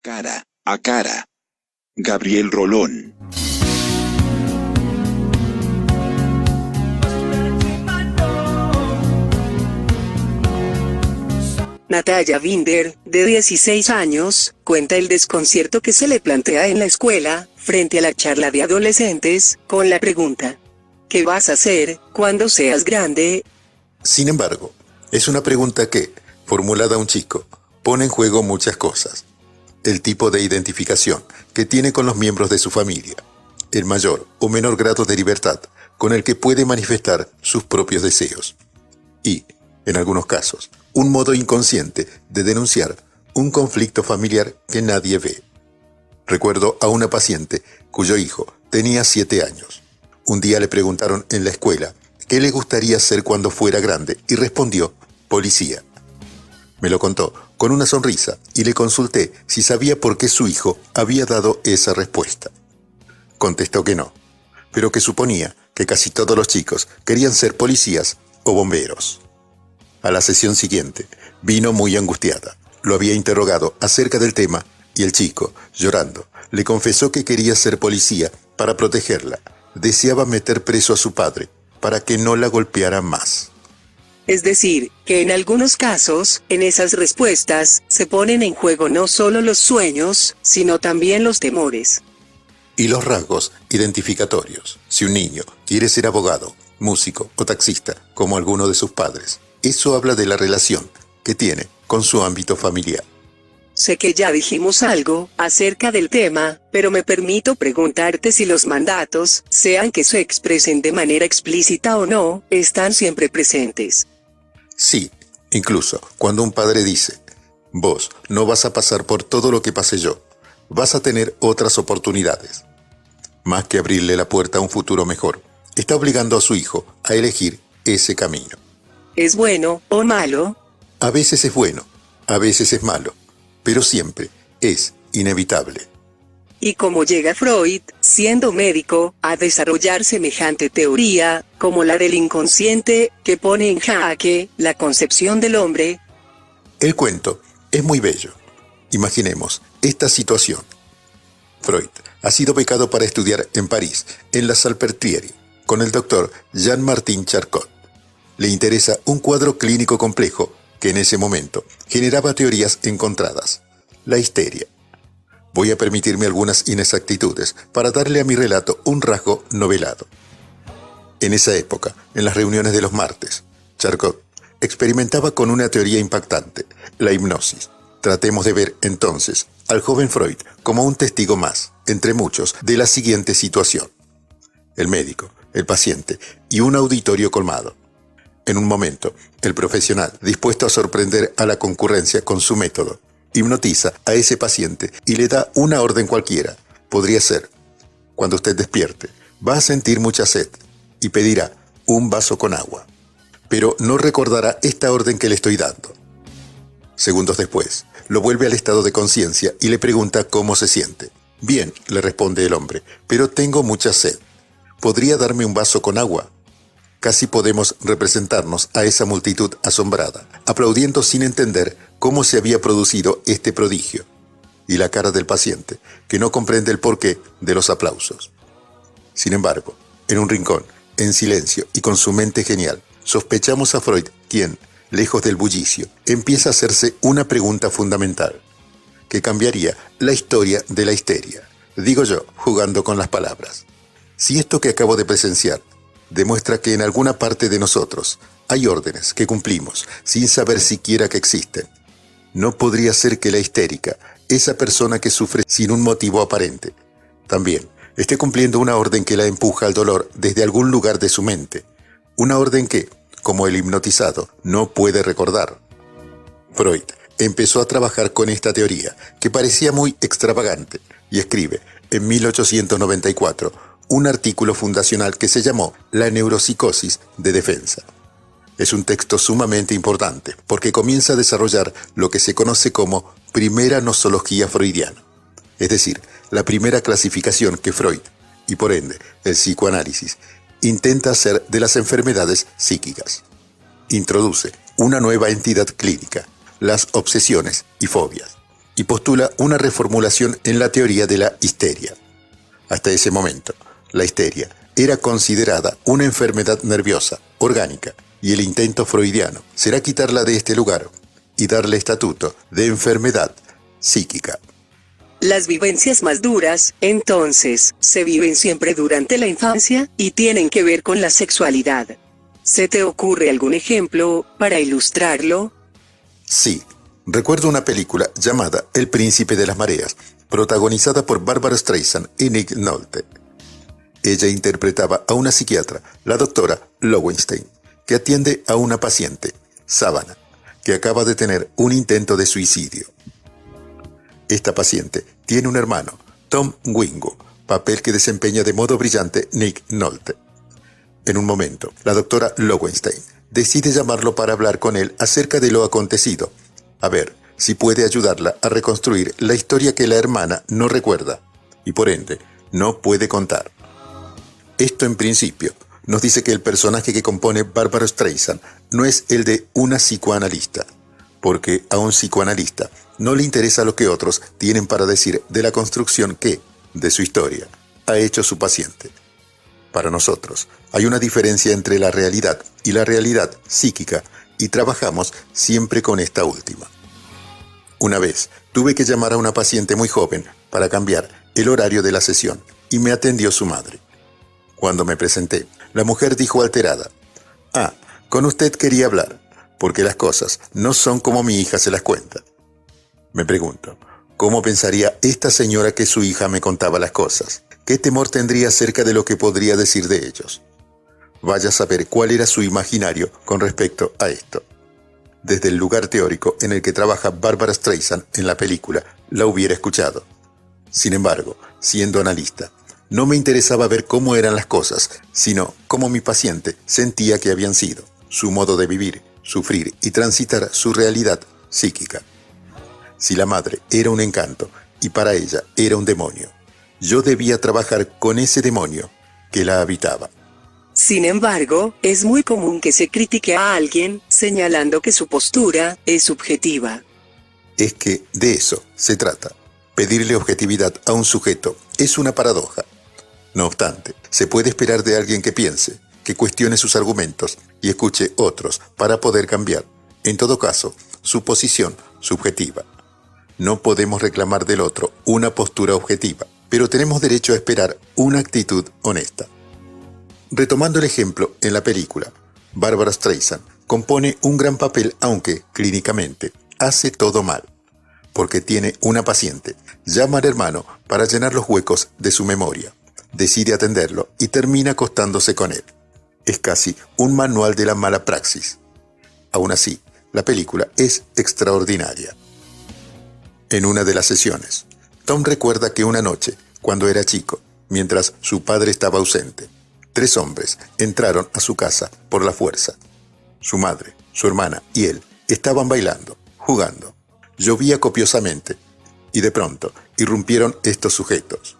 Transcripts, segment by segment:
Cara a cara. Gabriel Rolón. Natalia Binder, de 16 años, cuenta el desconcierto que se le plantea en la escuela, frente a la charla de adolescentes, con la pregunta: ¿qué vas a hacer cuando seas grande? Sin embargo, es una pregunta que, formulada a un chico, pone en juego muchas cosas. El tipo de identificación que tiene con los miembros de su familia, el mayor o menor grado de libertad con el que puede manifestar sus propios deseos y, en algunos casos, un modo inconsciente de denunciar un conflicto familiar que nadie ve. Recuerdo a una paciente cuyo hijo tenía 7 años. Un día le preguntaron en la escuela qué le gustaría ser cuando fuera grande y respondió: policía. Me lo contó con una sonrisa y le consulté si sabía por qué su hijo había dado esa respuesta. Contestó que no, pero que suponía que casi todos los chicos querían ser policías o bomberos. A la sesión siguiente, vino muy angustiada. Lo había interrogado acerca del tema y el chico, llorando, le confesó que quería ser policía para protegerla. Deseaba meter preso a su padre para que no la golpeara más. Es decir, que en algunos casos, en esas respuestas, se ponen en juego no solo los sueños, sino también los temores. Y los rasgos identificatorios. Si un niño quiere ser abogado, músico o taxista, como alguno de sus padres, eso habla de la relación que tiene con su ámbito familiar. Sé que ya dijimos algo acerca del tema, pero me permito preguntarte si los mandatos, sean que se expresen de manera explícita o no, están siempre presentes. Sí, incluso cuando un padre dice: vos no vas a pasar por todo lo que pasé yo, vas a tener otras oportunidades. Más que abrirle la puerta a un futuro mejor, está obligando a su hijo a elegir ese camino. ¿Es bueno o malo? A veces es bueno, a veces es malo, pero siempre es inevitable. ¿Y cómo llega Freud, siendo médico, a desarrollar semejante teoría, como la del inconsciente, que pone en jaque la concepción del hombre? El cuento es muy bello. Imaginemos esta situación. Freud ha sido becado para estudiar en París, en la Salpêtrière, con el doctor Jean-Martin Charcot. Le interesa un cuadro clínico complejo que en ese momento generaba teorías encontradas: la histeria. Voy a permitirme algunas inexactitudes para darle a mi relato un rasgo novelado. En esa época, en las reuniones de los martes, Charcot experimentaba con una teoría impactante: la hipnosis. Tratemos de ver entonces al joven Freud como un testigo más, entre muchos, de la siguiente situación: el médico, el paciente y un auditorio colmado. En un momento, el profesional, dispuesto a sorprender a la concurrencia con su método, hipnotiza a ese paciente y le da una orden cualquiera. Podría ser: cuando usted despierte, va a sentir mucha sed y pedirá un vaso con agua, pero no recordará esta orden que le estoy dando. Segundos después, lo vuelve al estado de conciencia y le pregunta cómo se siente. Bien, le responde el hombre, pero tengo mucha sed. ¿Podría darme un vaso con agua? Casi podemos representarnos a esa multitud asombrada, aplaudiendo sin entender cómo se había producido este prodigio, y la cara del paciente, que no comprende el porqué de los aplausos. Sin embargo, en un rincón, en silencio y con su mente genial, sospechamos a Freud, quien, lejos del bullicio, empieza a hacerse una pregunta fundamental, que cambiaría la historia de la histeria. Digo yo, jugando con las palabras: si esto que acabo de presenciar demuestra que en alguna parte de nosotros hay órdenes que cumplimos sin saber siquiera que existen, ¿no podría ser que la histérica, esa persona que sufre sin un motivo aparente, también esté cumpliendo una orden que la empuja al dolor desde algún lugar de su mente? Una orden que, como el hipnotizado, no puede recordar. Freud empezó a trabajar con esta teoría, que parecía muy extravagante, y escribe, en 1894, un artículo fundacional que se llamó La neuropsicosis de defensa. Es un texto sumamente importante porque comienza a desarrollar lo que se conoce como primera nosología freudiana, es decir, la primera clasificación que Freud, y por ende el psicoanálisis, intenta hacer de las enfermedades psíquicas. Introduce una nueva entidad clínica, las obsesiones y fobias, y postula una reformulación en la teoría de la histeria. Hasta ese momento, la histeria era considerada una enfermedad nerviosa, orgánica, y el intento freudiano será quitarla de este lugar y darle estatuto de enfermedad psíquica. Las vivencias más duras, entonces, se viven siempre durante la infancia, y tienen que ver con la sexualidad. ¿Se te ocurre algún ejemplo para ilustrarlo? Sí, recuerdo una película llamada El Príncipe de las Mareas, protagonizada por Barbara Streisand y Nick Nolte. Ella interpretaba a una psiquiatra, la doctora Lowenstein, que atiende a una paciente, Savannah, que acaba de tener un intento de suicidio. Esta paciente tiene un hermano, Tom Wingo, papel que desempeña de modo brillante Nick Nolte. En un momento, la doctora Lowenstein decide llamarlo para hablar con él acerca de lo acontecido, a ver si puede ayudarla a reconstruir la historia que la hermana no recuerda y por ende no puede contar. Esto en principio nos dice que el personaje que compone Barbara Streisand no es el de una psicoanalista, porque a un psicoanalista no le interesa lo que otros tienen para decir de la construcción que, de su historia, ha hecho su paciente. Para nosotros, hay una diferencia entre la realidad y la realidad psíquica y trabajamos siempre con esta última. Una vez tuve que llamar a una paciente muy joven para cambiar el horario de la sesión y me atendió su madre. Cuando me presenté, la mujer dijo alterada: «Ah, con usted quería hablar, porque las cosas no son como mi hija se las cuenta». Me pregunto, ¿cómo pensaría esta señora que su hija me contaba las cosas? ¿Qué temor tendría acerca de lo que podría decir de ellos? Vaya a saber cuál era su imaginario con respecto a esto. Desde el lugar teórico en el que trabaja Barbara Streisand en la película, la hubiera escuchado. Sin embargo, siendo analista, no me interesaba ver cómo eran las cosas, sino cómo mi paciente sentía que habían sido, su modo de vivir, sufrir y transitar su realidad psíquica. Si la madre era un encanto y para ella era un demonio, yo debía trabajar con ese demonio que la habitaba. Sin embargo, es muy común que se critique a alguien, señalando que su postura es subjetiva. Es que de eso se trata. Pedirle objetividad a un sujeto es una paradoja. No obstante, se puede esperar de alguien que piense, que cuestione sus argumentos y escuche otros para poder cambiar, en todo caso, su posición subjetiva. No podemos reclamar del otro una postura objetiva, pero tenemos derecho a esperar una actitud honesta. Retomando el ejemplo en la película, Barbara Streisand compone un gran papel aunque, clínicamente, hace todo mal, porque tiene una paciente, llama al hermano para llenar los huecos de su memoria, decide atenderlo y termina acostándose con él. Es casi un manual de la mala praxis. Aún así, la película es extraordinaria. En una de las sesiones, Tom recuerda que una noche, cuando era chico, mientras su padre estaba ausente, 3 hombres entraron a su casa por la fuerza. Su madre, su hermana y él estaban bailando, jugando. Llovía copiosamente y de pronto irrumpieron estos sujetos.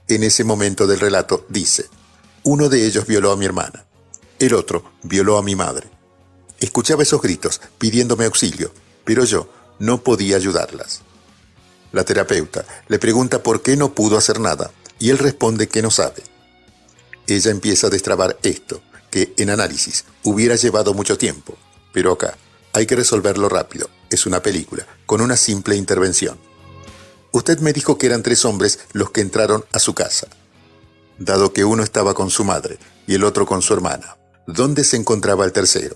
En ese momento del relato dice: uno de ellos violó a mi hermana, el otro violó a mi madre. Escuchaba esos gritos pidiéndome auxilio, pero yo no podía ayudarlas. La terapeuta le pregunta por qué no pudo hacer nada y él responde que no sabe. Ella empieza a destrabar esto, que en análisis hubiera llevado mucho tiempo, pero acá hay que resolverlo rápido. Es una película con una simple intervención. Usted me dijo que eran 3 hombres los que entraron a su casa. Dado que uno estaba con su madre y el otro con su hermana, ¿dónde se encontraba el tercero?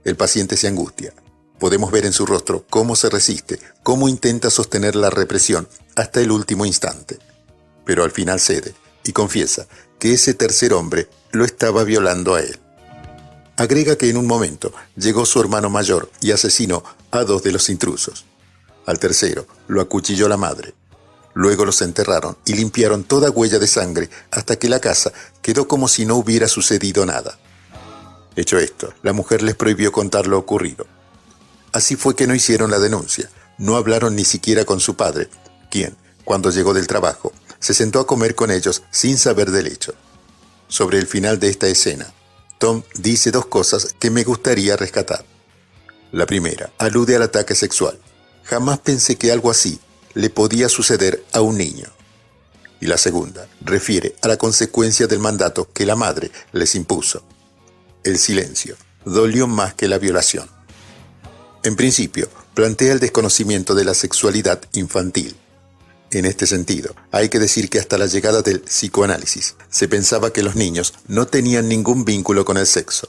El paciente se angustia. Podemos ver en su rostro cómo se resiste, cómo intenta sostener la represión hasta el último instante. Pero al final cede y confiesa que ese tercer hombre lo estaba violando a él. Agrega que en un momento llegó su hermano mayor y asesinó a 2 de los intrusos. Al tercero lo acuchilló la madre. Luego los enterraron y limpiaron toda huella de sangre hasta que la casa quedó como si no hubiera sucedido nada. Hecho esto, la mujer les prohibió contar lo ocurrido. Así fue que no hicieron la denuncia, no hablaron ni siquiera con su padre, quien, cuando llegó del trabajo, se sentó a comer con ellos sin saber del hecho. Sobre el final de esta escena, Tom dice 2 cosas que me gustaría rescatar. La primera alude al ataque sexual. Jamás pensé que algo así le podía suceder a un niño. Y la segunda refiere a la consecuencia del mandato que la madre les impuso. El silencio dolió más que la violación. En principio, plantea el desconocimiento de la sexualidad infantil. En este sentido, hay que decir que hasta la llegada del psicoanálisis se pensaba que los niños no tenían ningún vínculo con el sexo.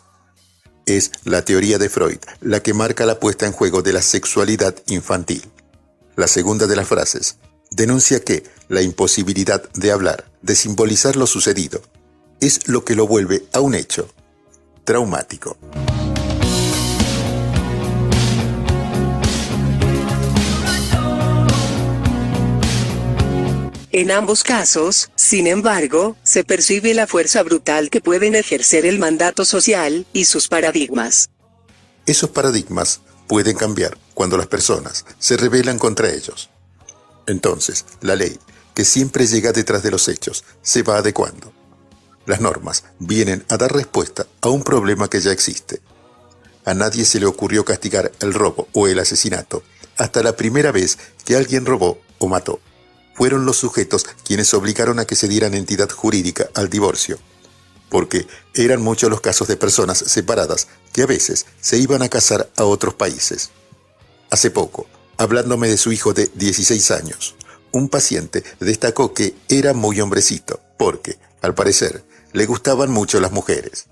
Es la teoría de Freud la que marca la puesta en juego de la sexualidad infantil. La segunda de las frases denuncia que la imposibilidad de hablar, de simbolizar lo sucedido, es lo que lo vuelve a un hecho traumático. En ambos casos, sin embargo, se percibe la fuerza brutal que pueden ejercer el mandato social y sus paradigmas. Esos paradigmas pueden cambiar cuando las personas se rebelan contra ellos. Entonces, la ley, que siempre llega detrás de los hechos, se va adecuando. Las normas vienen a dar respuesta a un problema que ya existe. A nadie se le ocurrió castigar el robo o el asesinato hasta la primera vez que alguien robó o mató. Fueron los sujetos quienes obligaron a que se diera entidad jurídica al divorcio, porque eran muchos los casos de personas separadas que a veces se iban a casar a otros países. Hace poco, hablándome de su hijo de 16 años, un paciente destacó que era muy hombrecito, porque, al parecer, le gustaban mucho las mujeres.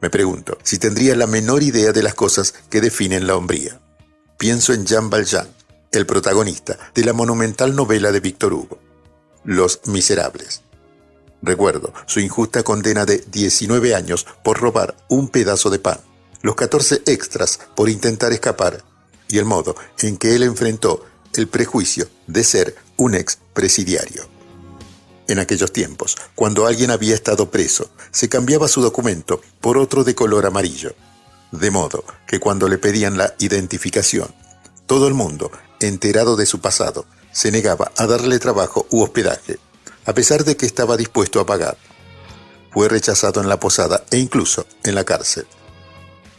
Me pregunto si tendría la menor idea de las cosas que definen la hombría. Pienso en Jean Valjean, el protagonista de la monumental novela de Víctor Hugo, Los Miserables. Recuerdo su injusta condena de 19 años por robar un pedazo de pan, los 14 extras por intentar escapar y el modo en que él enfrentó el prejuicio de ser un expresidiario. En aquellos tiempos, cuando alguien había estado preso, se cambiaba su documento por otro de color amarillo, de modo que cuando le pedían la identificación, todo el mundo, enterado de su pasado, se negaba a darle trabajo u hospedaje, a pesar de que estaba dispuesto a pagar. Fue rechazado en la posada e incluso en la cárcel.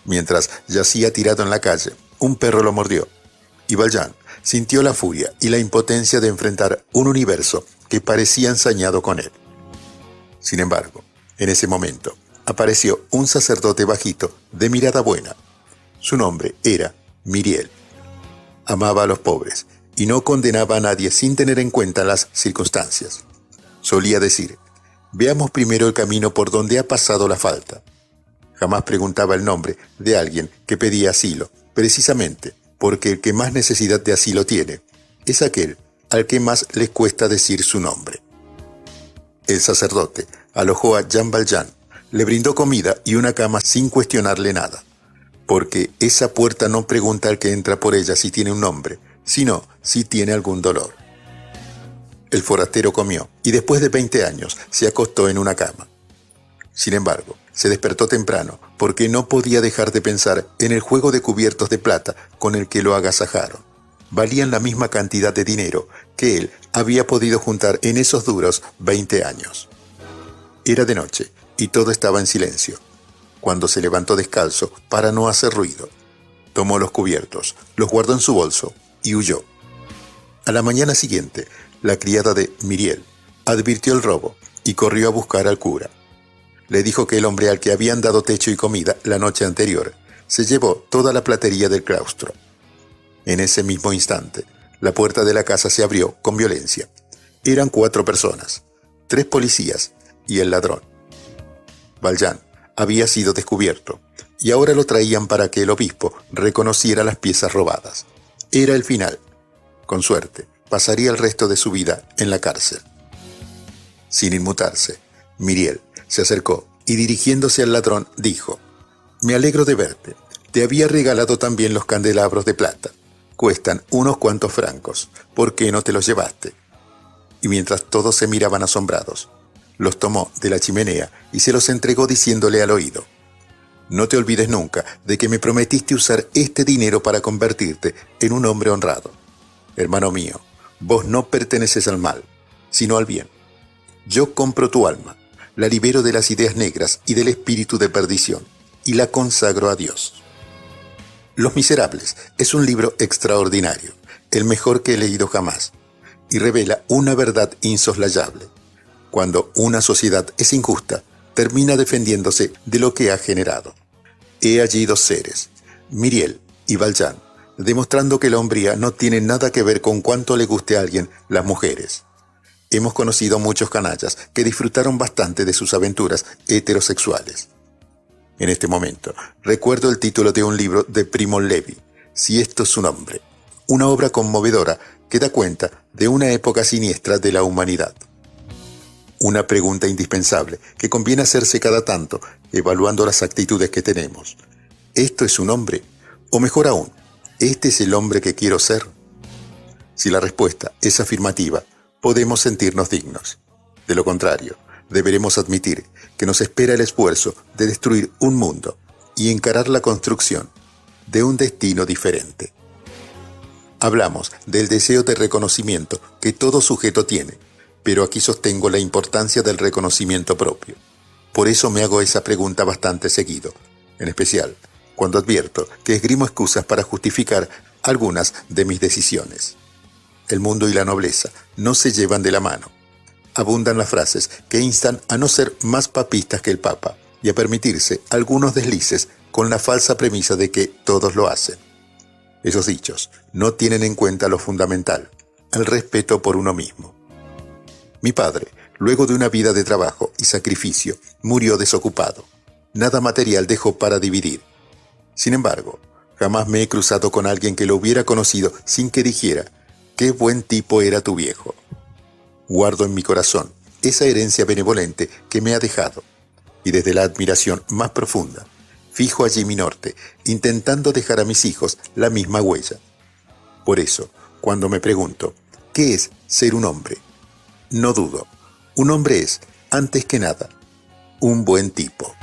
Mientras yacía tirado en la calle, un perro lo mordió, y Valjean sintió la furia y la impotencia de enfrentar un universo que parecía ensañado con él. Sin embargo, en ese momento, apareció un sacerdote bajito, de mirada buena. Su nombre era Myriel. Amaba a los pobres y no condenaba a nadie sin tener en cuenta las circunstancias. Solía decir: veamos primero el camino por donde ha pasado la falta. Jamás preguntaba el nombre de alguien que pedía asilo, precisamente porque el que más necesidad de asilo tiene es aquel al que más les cuesta decir su nombre. El sacerdote alojó a Jean Valjean, le brindó comida y una cama sin cuestionarle nada, porque esa puerta no pregunta al que entra por ella si tiene un nombre, sino si tiene algún dolor. El forastero comió y después de 20 años se acostó en una cama. Sin embargo, se despertó temprano porque no podía dejar de pensar en el juego de cubiertos de plata con el que lo agasajaron. Valían la misma cantidad de dinero que él había podido juntar en esos duros 20 años. Era de noche y todo estaba en silencio, cuando se levantó descalzo para no hacer ruido. Tomó los cubiertos, los guardó en su bolso y huyó. A la mañana siguiente, la criada de Myriel advirtió el robo y corrió a buscar al cura. Le dijo que el hombre al que habían dado techo y comida la noche anterior se llevó toda la platería del claustro. En ese mismo instante, la puerta de la casa se abrió con violencia. Eran 4 personas, 3 policías y el ladrón. Valjean había sido descubierto y ahora lo traían para que el obispo reconociera las piezas robadas. Era el final. Con suerte, pasaría el resto de su vida en la cárcel. Sin inmutarse, Myriel se acercó y dirigiéndose al ladrón dijo: «Me alegro de verte. Te había regalado también los candelabros de plata. Cuestan unos cuantos francos. ¿Por qué no te los llevaste?». Y mientras todos se miraban asombrados, los tomó de la chimenea y se los entregó diciéndole al oído: «No te olvides nunca de que me prometiste usar este dinero para convertirte en un hombre honrado. Hermano mío, vos no perteneces al mal, sino al bien. Yo compro tu alma, la libero de las ideas negras y del espíritu de perdición, y la consagro a Dios». Los Miserables es un libro extraordinario el mejor que he leído jamás, y revela una verdad insoslayable. Cuando una sociedad es injusta, termina defendiéndose de lo que ha generado. He allí dos seres, Myriel y Valjean, demostrando que la hombría no tiene nada que ver con cuánto le guste a alguien las mujeres. Hemos conocido muchos canallas que disfrutaron bastante de sus aventuras heterosexuales. En este momento, recuerdo el título de un libro de Primo Levi, Si esto es su nombre, una obra conmovedora que da cuenta de una época siniestra de la humanidad. Una pregunta indispensable que conviene hacerse cada tanto, evaluando las actitudes que tenemos. ¿Esto es un hombre? O mejor aún, ¿este es el hombre que quiero ser? Si la respuesta es afirmativa, podemos sentirnos dignos. De lo contrario, deberemos admitir que nos espera el esfuerzo de destruir un mundo y encarar la construcción de un destino diferente. Hablamos del deseo de reconocimiento que todo sujeto tiene, pero aquí sostengo la importancia del reconocimiento propio. Por eso me hago esa pregunta bastante seguido, en especial cuando advierto que esgrimo excusas para justificar algunas de mis decisiones. El mundo y la nobleza no se llevan de la mano. Abundan las frases que instan a no ser más papistas que el Papa y a permitirse algunos deslices con la falsa premisa de que todos lo hacen. Esos dichos no tienen en cuenta lo fundamental, el respeto por uno mismo. Mi padre, luego de una vida de trabajo y sacrificio, murió desocupado. Nada material dejó para dividir. Sin embargo, jamás me he cruzado con alguien que lo hubiera conocido sin que dijera: «Qué buen tipo era tu viejo». Guardo en mi corazón esa herencia benevolente que me ha dejado, y desde la admiración más profunda, fijo allí mi norte, intentando dejar a mis hijos la misma huella. Por eso, cuando me pregunto, ¿qué es ser un hombre?, no dudo, un hombre es, antes que nada, un buen tipo.